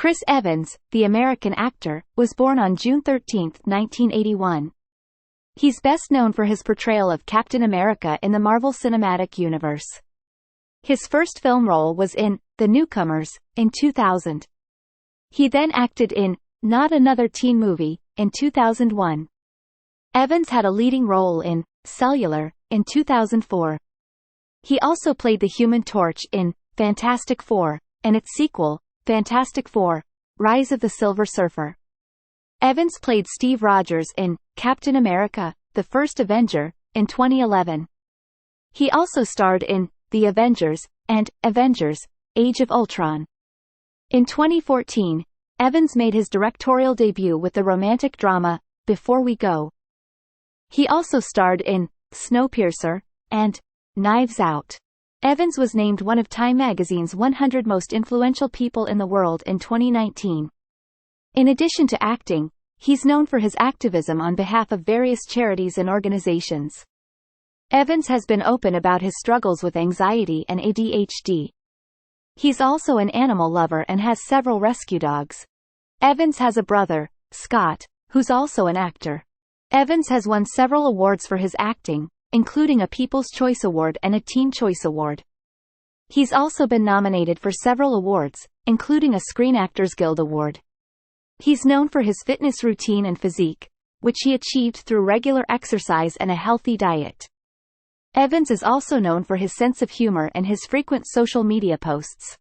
Chris Evans, the American actor, was born on June 13, 1981. He's best known for his portrayal of Captain America in the Marvel Cinematic Universe. His first film role was in The Newcomers, in 2000. He then acted in Not Another Teen Movie, in 2001. Evans had a leading role in Cellular, in 2004. He also played the Human Torch in Fantastic Four, and its sequel, Fantastic Four: Rise of the Silver Surfer. Evans played Steve Rogers in Captain America: The First Avenger, in 2011. He also starred in The Avengers and Avengers: Age of Ultron. In 2014, Evans made his directorial debut with the romantic drama Before We Go. He also starred in Snowpiercer and Knives Out. Evans was named one of Time magazine's 100 most influential people in the world in 2019. In addition to acting, he's known for his activism on behalf of various charities and organizations. Evans has been open about his struggles with anxiety and ADHD. He's also an animal lover and has several rescue dogs. Evans has a brother, Scott, who's also an actor. Evans has won several awards for his acting, including a People's Choice Award and a Teen Choice Award. He's also been nominated for several awards, including a Screen Actors Guild Award. He's known for his fitness routine and physique, which he achieved through regular exercise and a healthy diet. Evans is also known for his sense of humor and his frequent social media posts.